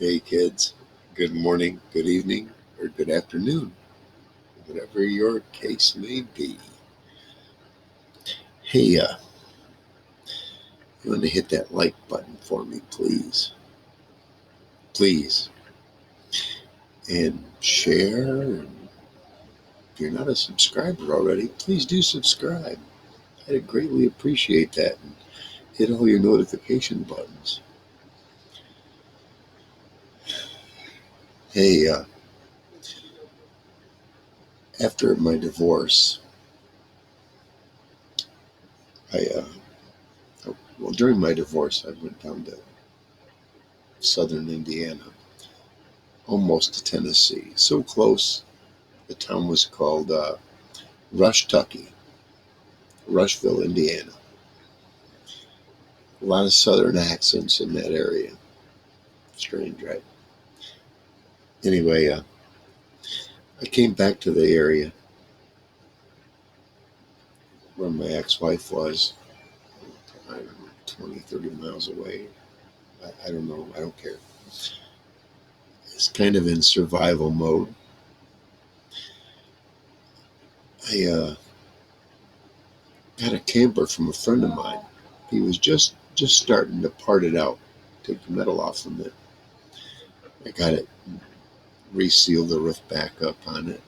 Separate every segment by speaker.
Speaker 1: Hey kids, good morning, good evening, or good afternoon, whatever your case may be. Hey, you want to hit that like button for me, please? Please. And share. And if you're not a subscriber already, please do subscribe. I'd greatly appreciate that. And hit all your notification buttons. Hey, after my divorce, during my divorce, I went down to southern Indiana, almost to Tennessee. So close. The town was called Rushtucky, Rushville, Indiana. A lot of southern accents in that area. Strange, right? Anyway, I came back to the area where my ex-wife was. I don't know, 20, 30 miles away. I don't know. I don't care. It's kind of in survival mode. I got a camper from a friend of mine. He was just starting to part it out, take the metal off from it. I got it, resealed the roof back up on it.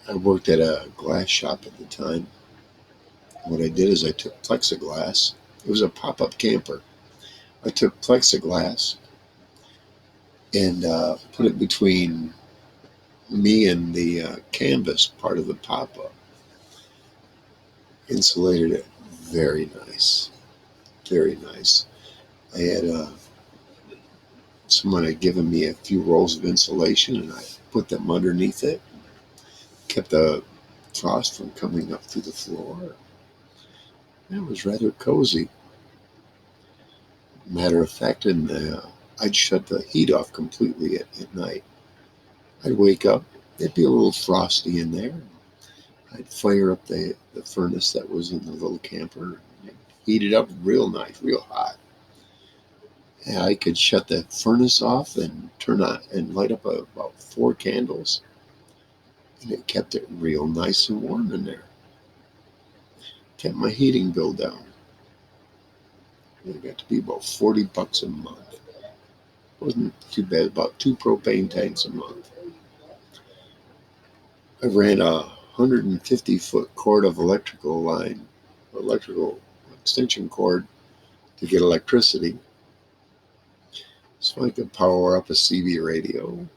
Speaker 1: I worked at a glass shop at the time. What I did is I took plexiglass. It was a pop-up camper. I took plexiglass and put it between me and the canvas part of the pop-up. Insulated it. Very nice. Very nice. I had someone had given me a few rolls of insulation, and I put them underneath it. Kept the frost from coming up through the floor. It was rather cozy. Matter of fact, I'd shut the heat off completely at night. I'd wake up, it'd be a little frosty in there. I'd fire up the furnace that was in the little camper, and heat it up real nice, real hot. And I could shut the furnace off and turn on and light up about 4 candles, and it kept it real nice and warm in there. Kept my heating bill down. It got to be about $40 a month. Wasn't too bad, about 2 propane tanks a month. I ran a 150-foot cord of electrical extension cord to get electricity so I could power up a CB radio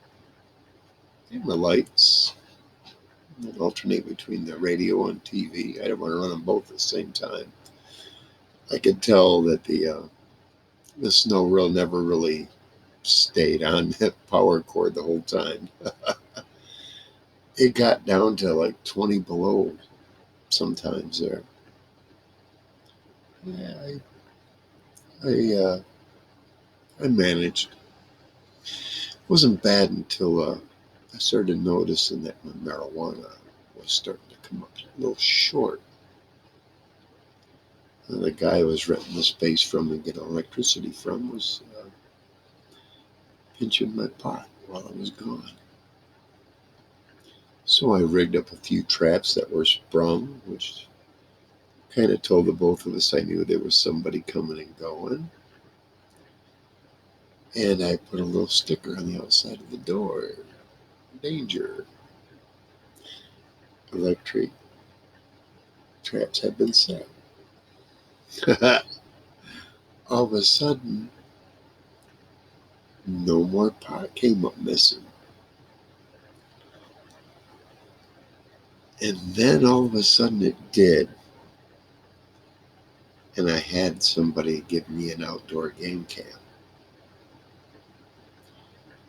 Speaker 1: and my lights. I'd alternate between the radio and TV. I didn't want to run them both at the same time. I could tell that the snow reel never really stayed on that power cord the whole time. It got down to like 20 below sometimes there. Yeah, I, I managed. It wasn't bad until I started noticing that my marijuana was starting to come up a little short. And the guy I was renting the space from and getting electricity from was pinching my pot while I was gone. So I rigged up a few traps that were sprung, which kind of told the both of us I knew there was somebody coming and going. And I put a little sticker on the outside of the door. Danger. Electric traps have been set. All of a sudden, no more pot came up missing. And then all of a sudden it did. And I had somebody give me an outdoor game cam.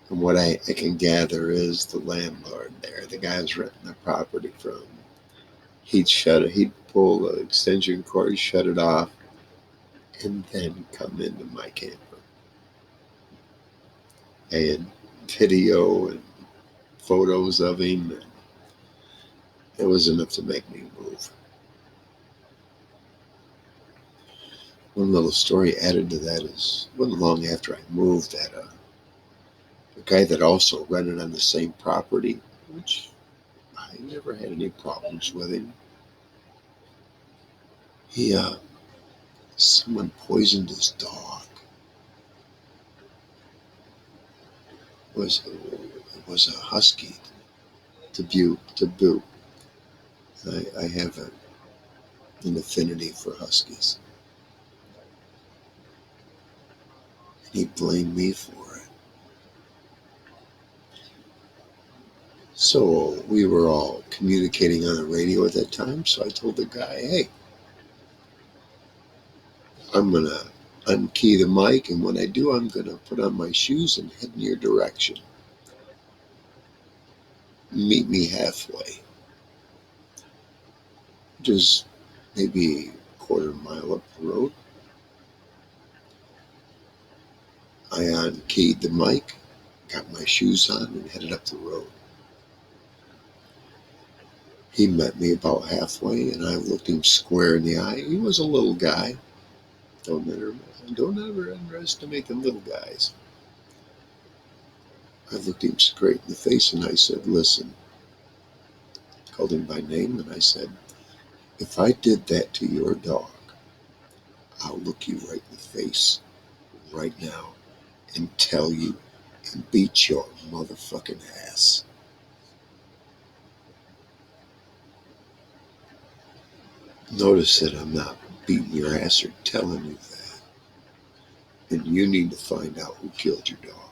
Speaker 1: And what I can gather is the landlord there, the guy I was renting the property from, he'd pull the extension cord, shut it off, and then come into my camper. I had video and photos of him. And it was enough to make me move. One little story added to that is, wasn't long after I moved that a guy that also rented on the same property, which I never had any problems with him. He someone poisoned his dog. It was a husky to boot. I have an affinity for huskies. And he blamed me for it. So we were all communicating on the radio at that time. So I told the guy, hey, I'm going to unkey the mic. And when I do, I'm going to put on my shoes and head in your direction. Meet me halfway. Just maybe a quarter mile up the road. I unkeyed the mic, got my shoes on, and headed up the road. He met me about halfway, and I looked him square in the eye. He was a little guy. Don't ever underestimate the little guys. I looked him straight in the face, and I said, listen. Called him by name, and I said, if I did that to your dog, I'll look you right in the face right now and tell you and beat your motherfucking ass. Notice that I'm not beating your ass or telling you that. And you need to find out who killed your dog.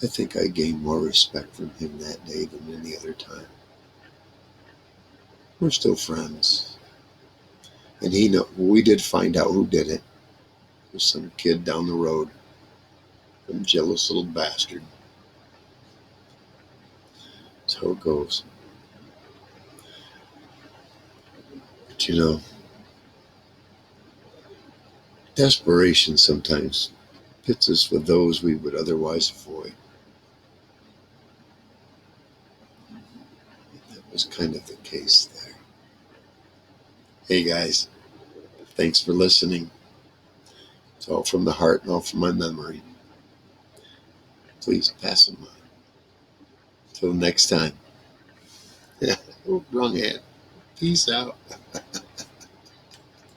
Speaker 1: I think I gained more respect from him that day than any other time. We're still friends. And we did find out who did it. It was some kid down the road. Some jealous little bastard. That's how it goes. But desperation sometimes pits us with those we would otherwise avoid. That was kind of the case there. Hey guys, thanks for listening. It's all from the heart and all from my memory. Please pass them on. Till next time. Wrong hand. Peace out.